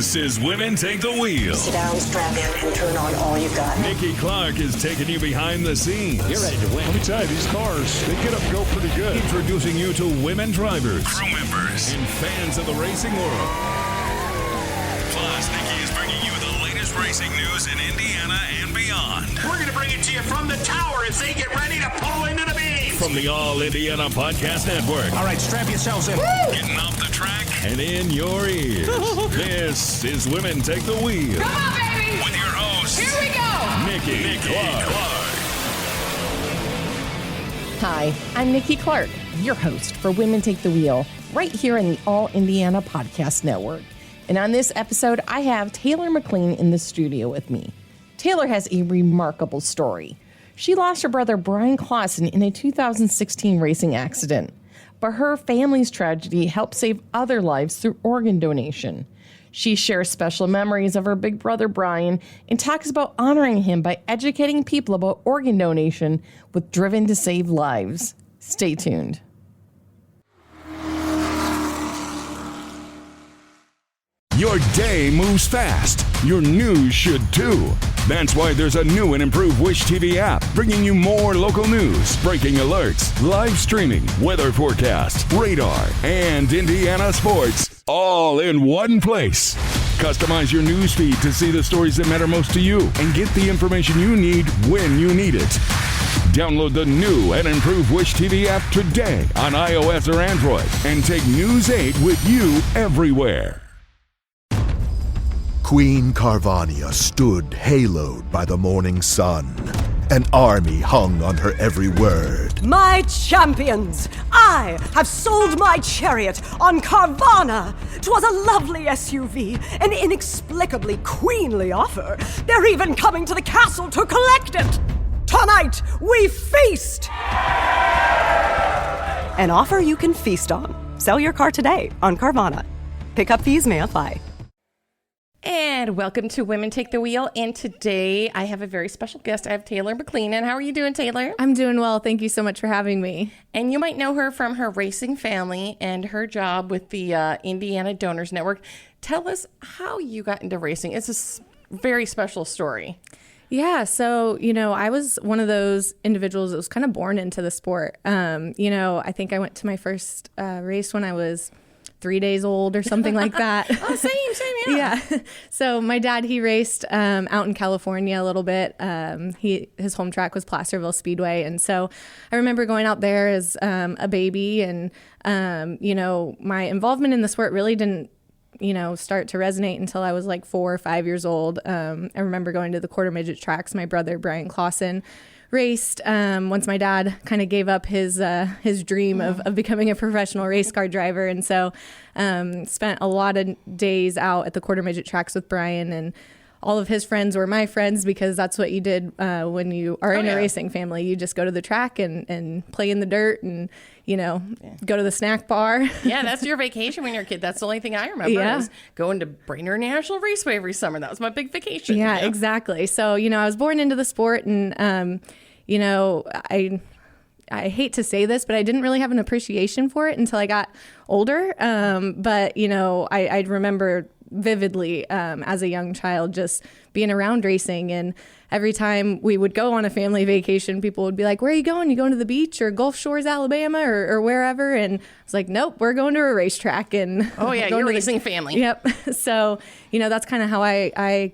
This is Women Take the Wheel. Sit down, strap in, and turn on all you've got. Nikki Clark is taking you behind the scenes. You're ready to win. Let me tell you, these cars, they get up and go pretty good. Introducing you to women drivers, crew members, and fans of the racing world. Plus, Nikki is bringing you the latest racing news in Indiana and beyond. We're going to bring it to you from the tower as they get ready to pull into the beams. From the All Indiana Podcast Network. All right, strap yourselves in. Woo! Getting off the track and in your ears. This is Women Take the Wheel. Come on, baby. With your host, here we go, Nikki Clark. Hi, I'm Nikki Clark, your host for Women Take the Wheel, right here in the All Indiana Podcast Network. And on this episode, I have Taylor McLean in the studio with me. Taylor has a remarkable story. She lost her brother Bryan Clauson in a 2016 racing accident, but her family's tragedy helped save other lives through organ donation. She shares special memories of her big brother Bryan and talks about honoring him by educating people about organ donation with Driven to Save Lives. Stay tuned. Your day moves fast. Your news should too. That's why there's a new and improved Wish TV app bringing you more local news, breaking alerts, live streaming, weather forecast, radar, and Indiana sports all in one place. Customize your news feed to see the stories that matter most to you and get the information you need when you need it. Download the new and improved Wish TV app today on iOS or Android and take News 8 with you everywhere. Queen Carvania stood haloed by the morning sun. An army hung on her every word. My champions, I have sold my chariot on Carvana. 'Twas a lovely SUV, an inexplicably queenly offer. They're even coming to the castle to collect it. Tonight, we feast! An offer you can feast on. Sell your car today on Carvana. Pickup fees may apply. And welcome to Women Take the Wheel. And today I have a very special guest. I have Taylor McLean. And how are you doing, Taylor? I'm doing well. Thank you so much for having me. And you might know her from her racing family and her job with the Indiana Donors Network. Tell us how you got into racing. It's a very special story. Yeah. So, I was one of those individuals that was kind of born into the sport. I think I went to my first race when I was 3 days old or something like that. Oh, same, yeah. Yeah. So my dad, he raced out in California a little bit. His home track was Placerville Speedway. And so I remember going out there as a baby and, my involvement in the sport really didn't, start to resonate until I was like 4 or 5 years old. I remember going to the quarter midget tracks. My brother, Bryan Clauson, raced once my dad kind of gave up his dream of becoming a professional race car driver. And so spent a lot of days out at the quarter midget tracks with Bryan, and all of his friends were my friends because that's what you did when you are in a racing family. You just go to the track and play in the dirt and, go to the snack bar. Yeah, that's your vacation when you're a kid. That's the only thing I remember is going to Brainerd National Raceway every summer. That was my big vacation. Yeah, exactly. So, I was born into the sport and, I hate to say this, but I didn't really have an appreciation for it until I got older. But, I remember vividly as a young child just being around racing, and every time we would go on a family vacation, people would be like, "Where are you going? You going to the beach or Gulf Shores, Alabama or wherever?" And I was like, "Nope, we're going to a racetrack." And oh yeah, you're a racing family. Yep. So that's kind of how I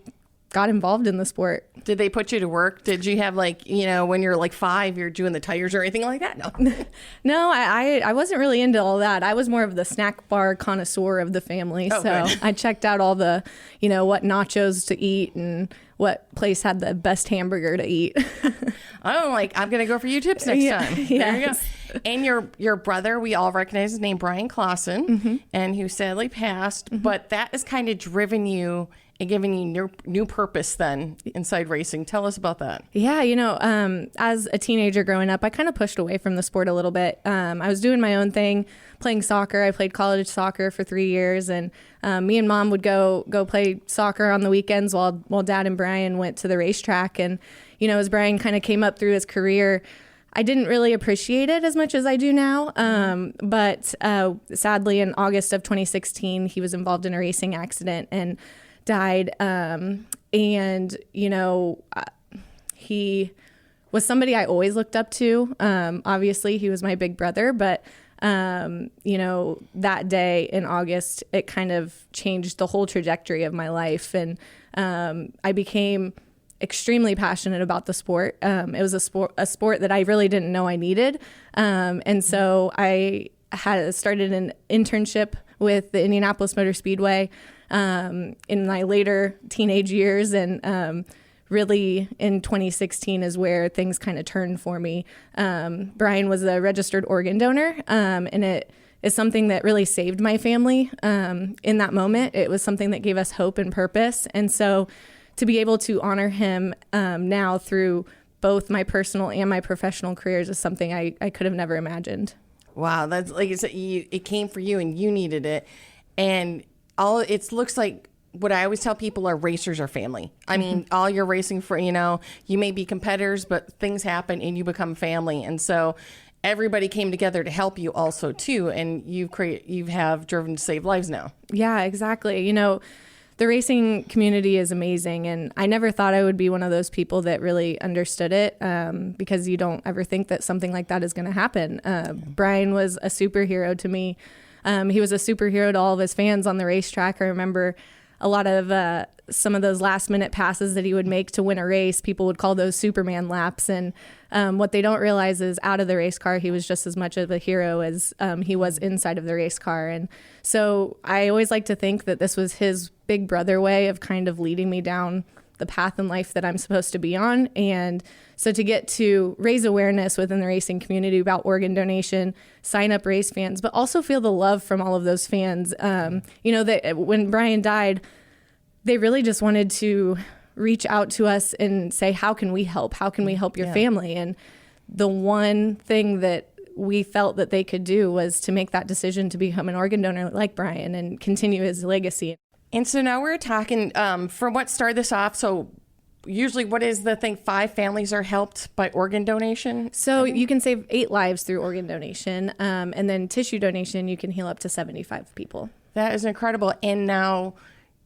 got involved in the sport. Did they put you to work? Did you have when you're like 5, you're doing the tires or anything like that? No. No, I wasn't really into all that. I was more of the snack bar connoisseur of the family. Oh, so good. I checked out all the, what nachos to eat and what place had the best hamburger to eat. I'm going to go for you tips next time. Yes. There you go. And your brother, we all recognize his name, Bryan Clauson, and who sadly passed. But that has kind of driven you and giving you new purpose then inside racing. Tell us about that. Yeah, as a teenager growing up, I kind of pushed away from the sport a little bit. I was doing my own thing, playing soccer. I played college soccer for 3 years, and me and Mom would go play soccer on the weekends while Dad and Bryan went to the racetrack. And, as Bryan kind of came up through his career, I didn't really appreciate it as much as I do now. But sadly, in August of 2016, he was involved in a racing accident and died. And, you know, he was somebody I always looked up to. Obviously, he was my big brother, but, you know, that day in August, it kind of changed the whole trajectory of my life. And I became extremely passionate about the sport. It was a sport that I really didn't know I needed. And so I had started an internship with the Indianapolis Motor Speedway in my later teenage years. And really in 2016 is where things kind of turned for me. Bryan was a registered organ donor, and it is something that really saved my family in that moment. It was something that gave us hope and purpose. And so to be able to honor him now through both my personal and my professional careers is something I could have never imagined. Wow, that's like you said, it came for you and you needed it. And it looks like what I always tell people are racers are family. I mean, all you're racing for, you know, you may be competitors, but things happen and you become family. And so everybody came together to help you also too. And you have driven to save lives now. Yeah, exactly. You know, the racing community is amazing, and I never thought I would be one of those people that really understood it because you don't ever think that something like that is going to happen. Bryan was a superhero to me. He was a superhero to all of his fans on the racetrack. I remember a lot of some of those last-minute passes that he would make to win a race. People would call those Superman laps, and what they don't realize is out of the race car, he was just as much of a hero as he was inside of the race car. And so I always like to think that this was his big brother way of kind of leading me down the path in life that I'm supposed to be on. And so to get to raise awareness within the racing community about organ donation, sign up race fans, but also feel the love from all of those fans. You know, that when Bryan died, they really just wanted to reach out to us and say, how can we help? How can we help your family? And the one thing that we felt that they could do was to make that decision to become an organ donor like Bryan and continue his legacy. And so now we're talking from what started this off. So usually what is the thing? 5 families are helped by organ donation? So you can save 8 lives through organ donation. And then tissue donation, you can heal up to 75 people. That is incredible. And now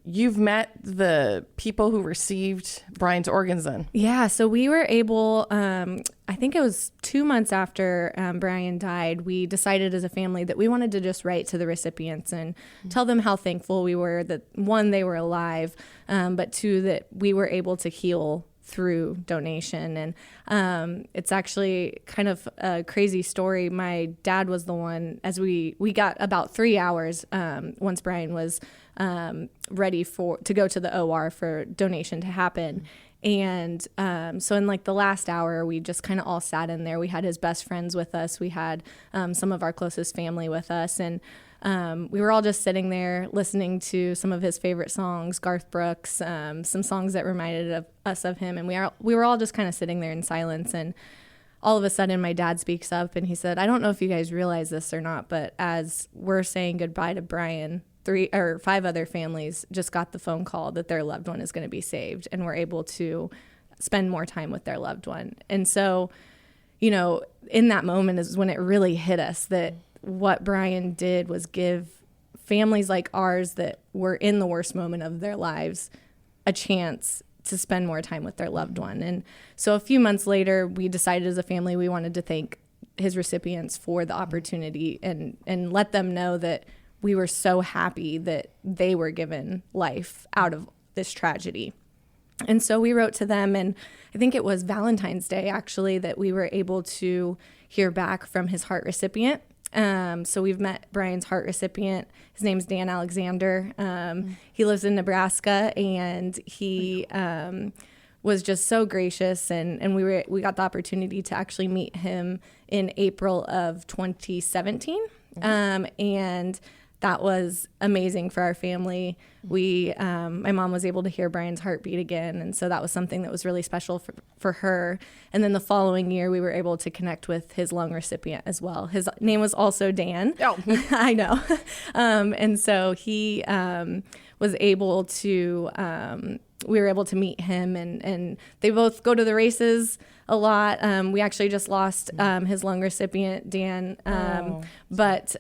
you've met the people who received Bryan's organs then. Yeah, so we were able, I think it was 2 months after Bryan died, we decided as a family that we wanted to just write to the recipients and tell them how thankful we were that, 1, they were alive, but 2, that we were able to heal through donation. And it's actually kind of a crazy story. My dad was the one, as we got about 3 hours once Bryan was ready to go to the OR for donation to happen. And so in like the last hour, we just kind of all sat in there. We had his best friends with us. We had some of our closest family with us. And we were all just sitting there listening to some of his favorite songs, Garth Brooks, some songs that reminded us of him. And we were all just kind of sitting there in silence. And all of a sudden, my dad speaks up and he said, I don't know if you guys realize this or not, but as we're saying goodbye to Bryan, 3 or 5 other families just got the phone call that their loved one is going to be saved, and we're able to spend more time with their loved one. And so, you know, in that moment is when it really hit us that what Bryan did was give families like ours that were in the worst moment of their lives a chance to spend more time with their loved one. And so a few months later, we decided as a family we wanted to thank his recipients for the opportunity and let them know that we were so happy that they were given life out of this tragedy. And so we wrote to them, and I think it was Valentine's Day, actually, that we were able to hear back from his heart recipient. So we've met Bryan's heart recipient. His name's Dan Alexander. He lives in Nebraska, and he was just so gracious. And we got the opportunity to actually meet him in April of 2017. And that was amazing for our family. My mom was able to hear Bryan's heartbeat again, and so that was something that was really special for her. And then the following year, we were able to connect with his lung recipient as well. His name was also Dan. Oh, I know. And so he was able to we were able to meet him, and they both go to the races a lot. We actually just lost his lung recipient, Dan, but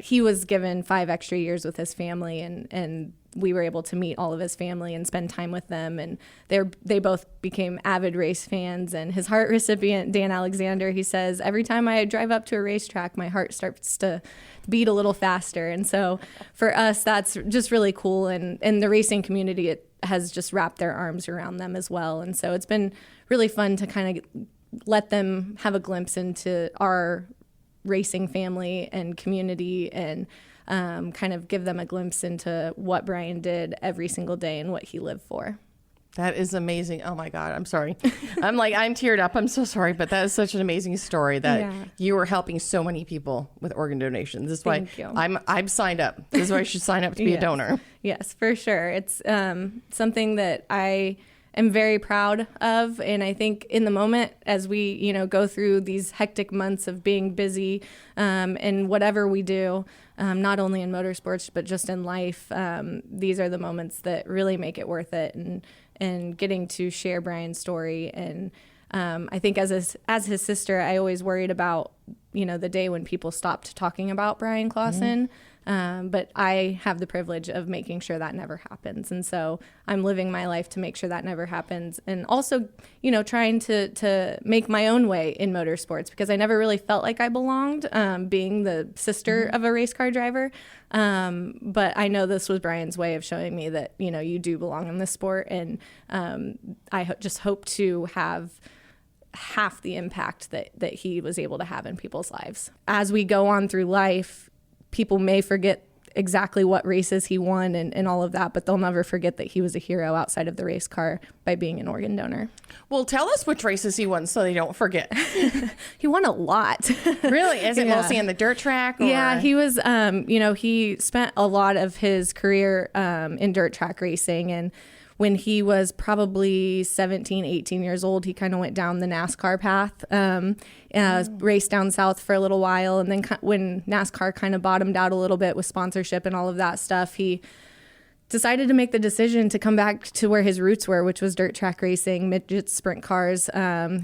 he was given 5 extra years with his family, and we were able to meet all of his family and spend time with them, and they both became avid race fans. And his heart recipient, Dan Alexander, he says, every time I drive up to a racetrack, my heart starts to beat a little faster. And so for us, that's just really cool, and the racing community, it has just wrapped their arms around them as well. And so it's been really fun to kind of let them have a glimpse into our racing family and community, and kind of give them a glimpse into what Bryan did every single day and what he lived for. That is amazing. Oh my God, I'm sorry. I'm teared up. I'm so sorry, but that is such an amazing story that you were helping so many people with organ donations. This is why I'm signed up. This is why I should sign up to be a donor. Yes, for sure. It's something that I am very proud of, and I think in the moment, as we go through these hectic months of being busy and whatever we do, not only in motorsports but just in life, these are the moments that really make it worth it, and getting to share Bryan's story. And I think as his sister, I always worried about the day when people stopped talking about Bryan Clauson. But I have the privilege of making sure that never happens. And so I'm living my life to make sure that never happens. And also, trying to make my own way in motorsports, because I never really felt like I belonged, being the sister of a race car driver. But I know this was Bryan's way of showing me that, you do belong in this sport. And I just hope to have half the impact that he was able to have in people's lives. As we go on through life, people may forget exactly what races he won and all of that, but they'll never forget that he was a hero outside of the race car by being an organ donor. Well, tell us which races he won so they don't forget. He won a lot. Really? Is it mostly in the dirt track? Or? Yeah, he was, he spent a lot of his career in dirt track racing, and when he was probably 17, 18 years old, he kind of went down the NASCAR path, raced down south for a little while. And then when NASCAR kind of bottomed out a little bit with sponsorship and all of that stuff, he decided to make the decision to come back to where his roots were, which was dirt track racing, midget sprint cars.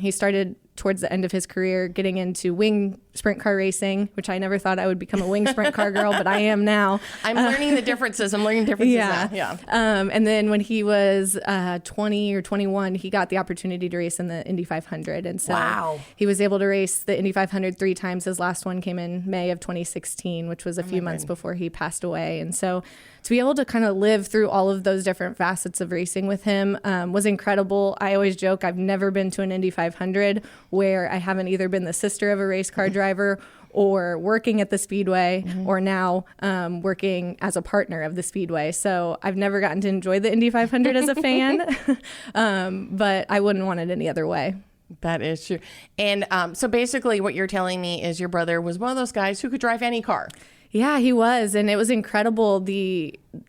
He started towards the end of his career getting into wing sprint car racing, which I never thought I would become a wing sprint car girl, but I am now. I'm learning the differences. I'm learning differences now. Yeah. And then when he was 20 or 21, he got the opportunity to race in the Indy 500. And so he was able to race the Indy 500 3 times. His last one came in May of 2016, which was a few months before he passed away. And so to be able to kind of live through all of those different facets of racing with him was incredible. I always joke I've never been to an Indy 500 where I haven't either been the sister of a race car driver or working at the Speedway or now working as a partner of the Speedway. So I've never gotten to enjoy the Indy 500 as a fan, but I wouldn't want it any other way. That is true. And so basically what you're telling me is your brother was one of those guys who could drive any car. Yeah, he was. And it was incredible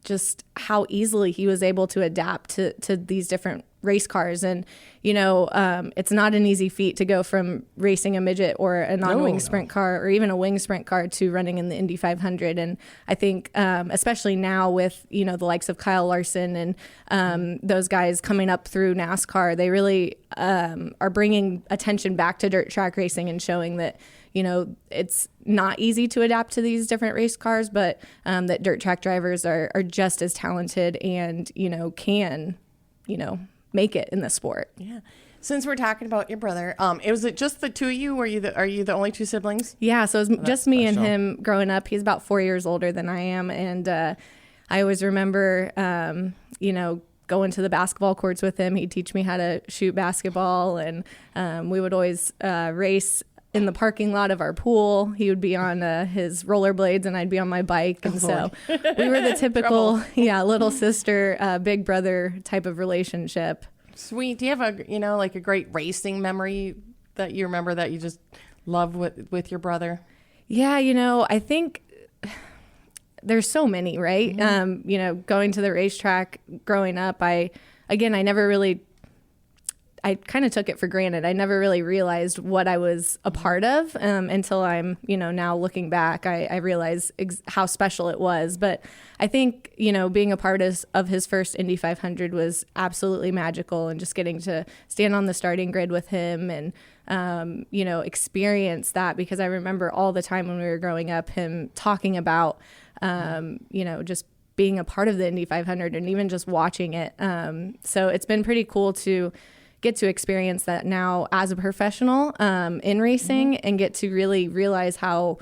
just how easily he was able to adapt to these different race cars. And, it's not an easy feat to go from racing a midget or a non-wing sprint car or even a wing sprint car to running in the Indy 500. And I think, especially now with, the likes of Kyle Larson and those guys coming up through NASCAR, they really are bringing attention back to dirt track racing and showing that, it's not easy to adapt to these different race cars, but that dirt track drivers are just as talented and, can, make it in the sport. Yeah. Since we're talking about your brother, was it just the two of you? Are you the only two siblings? Yeah. So it was just me and him growing up. He's about 4 years older than I am. And I always remember, going to the basketball courts with him. He'd teach me how to shoot basketball, and we would always race in the parking lot of our pool. He would be on his rollerblades and I'd be on my bike. And so we were the typical, little sister, big brother type of relationship. Sweet. Do you have a great racing memory that you remember that you just love with your brother? Yeah. I think there's so many, right? Mm-hmm. Going to the racetrack growing up, I I kind of took it for granted. I never really realized what I was a part of until I'm, now looking back, I realize how special it was. But I think, being a part of his first Indy 500 was absolutely magical, and just getting to stand on the starting grid with him and, experience that, because I remember all the time when we were growing up, him talking about, just being a part of the Indy 500 and even just watching it. So it's been pretty cool to get to experience that now as a professional in racing, and get to really realize how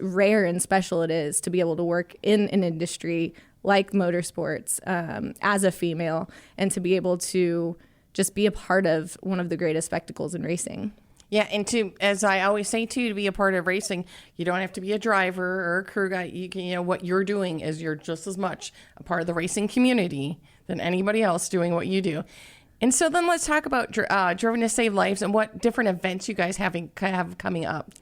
rare and special it is to be able to work in an industry like motorsports as a female, and to be able to just be a part of one of the greatest spectacles in racing. Yeah, and as I always say too, to be a part of racing, you don't have to be a driver or a crew guy. You can, what you're doing is you're just as much a part of the racing community than anybody else doing what you do. And so then let's talk about Driven to Save Lives and what different events you guys have coming up.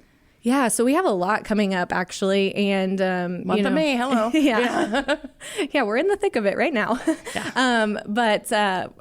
Yeah, so we have a lot coming up, actually, and month of May, hello. Yeah, we're in the thick of it right now. Yeah. But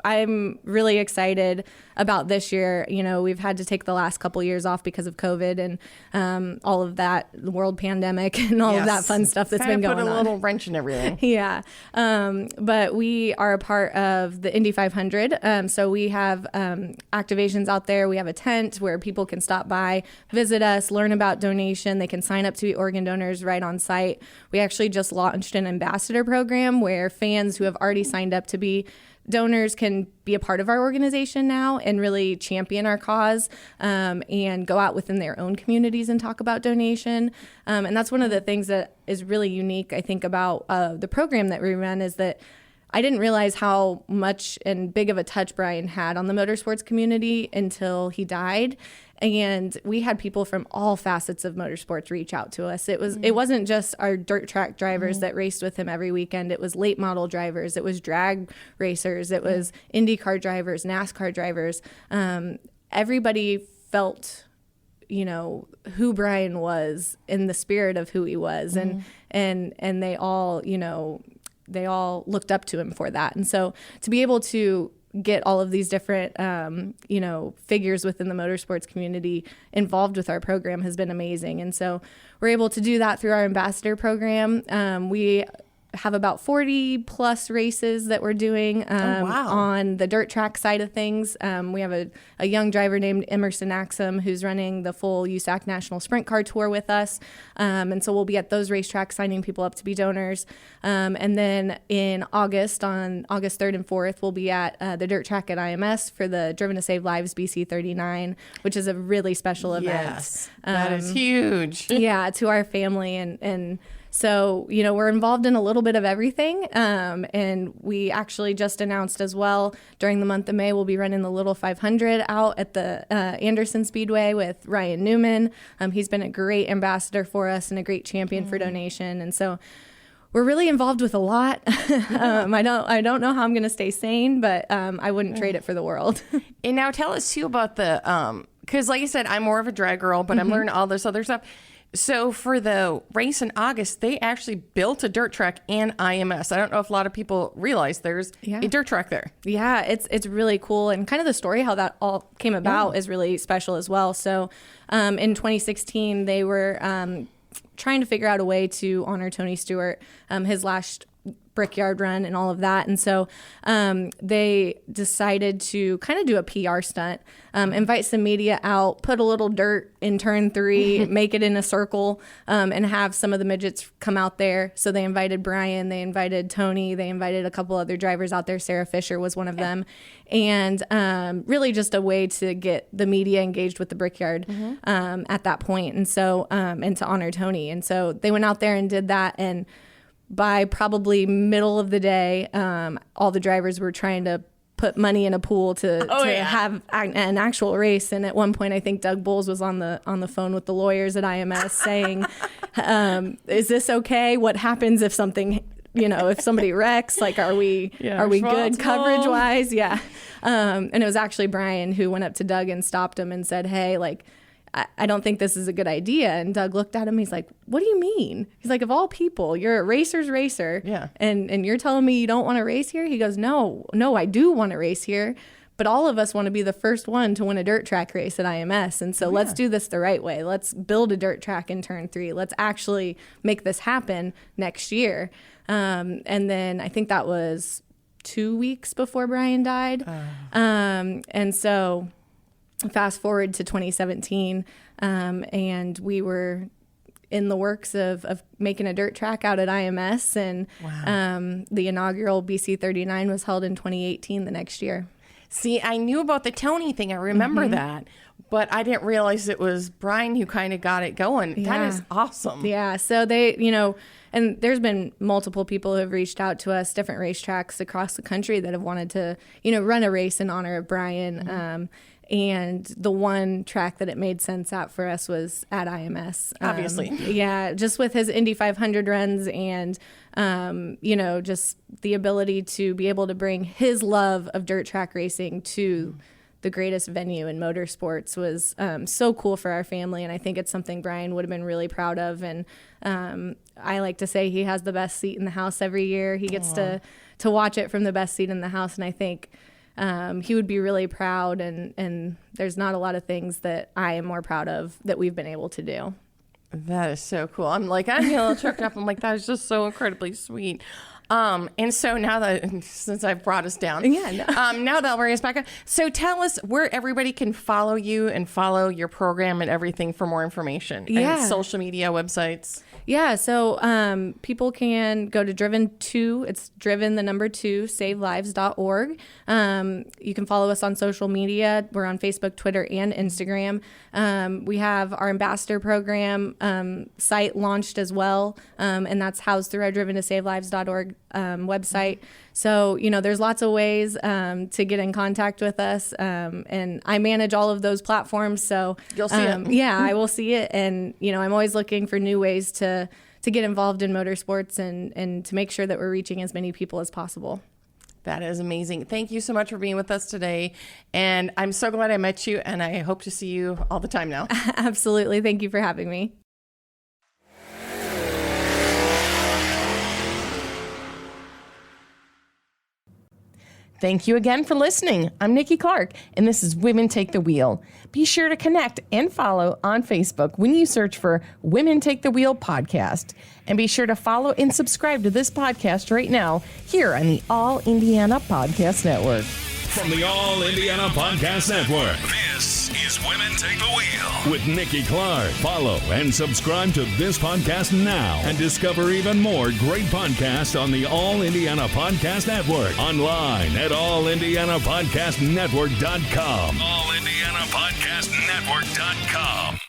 I'm really excited about this year. We've had to take the last couple years off because of COVID and all of that, the world pandemic and all of that fun stuff that's been going on. Put a little wrench in everything. Yeah, but we are a part of the Indy 500. So we have activations out there. We have a tent where people can stop by, visit us, learn about donation. They can sign up to be organ donors right on site. We actually just launched an ambassador program where fans who have already signed up to be donors can be a part of our organization now and really champion our cause, and go out within their own communities and talk about donation. And that's one of the things that is really unique, I think, about the program that we run, is that I didn't realize how much and big of a touch Bryan had on the motorsports community until he died. And we had people from all facets of motorsports reach out to us. It wasn't just our dirt track drivers that raced with him every weekend. It was late model drivers. It was drag racers. It was IndyCar drivers, NASCAR drivers. Everybody felt, who Bryan was in the spirit of who he was. And they all, they all looked up to him for that. And so to be able to get all of these different, figures within the motorsports community involved with our program has been amazing. And so we're able to do that through our ambassador program. We have about 40 plus races that we're doing on the dirt track side of things. We have a young driver named Emerson Axum who's running the full USAC National Sprint Car Tour with us. And so we'll be at those racetracks signing people up to be donors. And then in August, on August 3rd and 4th, we'll be at the dirt track at IMS for the Driven to Save Lives BC 39, which is a really special event. Yes, that is huge. Yeah, to our family. And so, we're involved in a little bit of everything. And we actually just announced as well, during the month of May, we'll be running the Little 500 out at the Anderson Speedway with Ryan Newman. He's been a great ambassador for us and a great champion for donation. And so we're really involved with a lot. I don't know how I'm going to stay sane, but I wouldn't trade it for the world. And now tell us too about the, because like I said, I'm more of a drag girl, but I'm learning all this other stuff. So for the race in August, they actually built a dirt track in IMS. I don't know if a lot of people realize there's a dirt track there. Yeah, it's really cool. And kind of the story how that all came about is really special as well. So in 2016, they were trying to figure out a way to honor Tony Stewart, his last Brickyard run and all of that. And so they decided to kind of do a PR stunt, invite some media out, put a little dirt in turn 3, make it in a circle, and have some of the midgets come out there. So they invited Bryan, they invited Tony, they invited a couple other drivers out there. Sarah Fisher was one of them. And really just a way to get the media engaged with the Brickyard at that point. And so, and to honor Tony. And so they went out there and did that. And by probably middle of the day, all the drivers were trying to put money in a pool to have an actual race. And at one point, I think Doug Bowles was on the phone with the lawyers at IMS saying, "Is this okay? What happens if something, if somebody wrecks? Like, are we good coverage wise?" Yeah. And it was actually Bryan who went up to Doug and stopped him and said, "Hey, like, I don't think this is a good idea." And Doug looked at him. He's like, "What do you mean?" He's like, "Of all people, you're a racer's racer. Yeah. And you're telling me you don't want to race here?" He goes, No, I do want to race here. but all of us want to be the first one to win a dirt track race at IMS. And so let's do this the right way. Let's build a dirt track in Turn 3. Let's actually make this happen next year. And then I think that was 2 weeks before Bryan died. And so fast forward to 2017, and we were in the works of making a dirt track out at IMS, and the inaugural BC 39 was held in 2018 the next year. See, I knew about the Tony thing. I remember that, but I didn't realize it was Bryan who kind of got it going. Yeah. That is awesome. Yeah. So they, and there's been multiple people who have reached out to us, different racetracks across the country that have wanted to, run a race in honor of Bryan. And the one track that it made sense at for us was at IMS. Obviously. Yeah, just with his Indy 500 runs and, just the ability to be able to bring his love of dirt track racing to the greatest venue in motorsports was so cool for our family. And I think it's something Bryan would have been really proud of. And I like to say he has the best seat in the house every year. He gets to watch it from the best seat in the house. And I think he would be really proud, and there's not a lot of things that I am more proud of that we've been able to do. That is so cool. I'm getting a little choked up. I'm like, that is just so incredibly sweet. And so now that, since I've brought us down, now that'll bring us back up. So tell us where everybody can follow you and follow your program and everything for more information. And social media, websites. Yeah, so people can go to Driven 2. It's Driven, the number 2, savelives.org. You can follow us on social media. We're on Facebook, Twitter, and Instagram. We have our ambassador program site launched as well, and that's housed through our driven2savelives.org website. So, there's lots of ways to get in contact with us, and I manage all of those platforms. So you'll see it. Yeah, I will see it. And, I'm always looking for new ways to get involved in motorsports and to make sure that we're reaching as many people as possible. That is amazing. Thank you so much for being with us today. And I'm so glad I met you, and I hope to see you all the time now. Absolutely. Thank you for having me. Thank you again for listening. I'm Nikki Clark, and this is Women Take the Wheel. Be sure to connect and follow on Facebook when you search for Women Take the Wheel podcast. And be sure to follow and subscribe to this podcast right now here on the All Indiana Podcast Network. From the All Indiana Podcast Network, this is Women Take the Wheel with Nikki Clark. Follow and subscribe to this podcast now and discover even more great podcasts on the All Indiana Podcast Network. Online at allindianapodcastnetwork.com. allindianapodcastnetwork.com.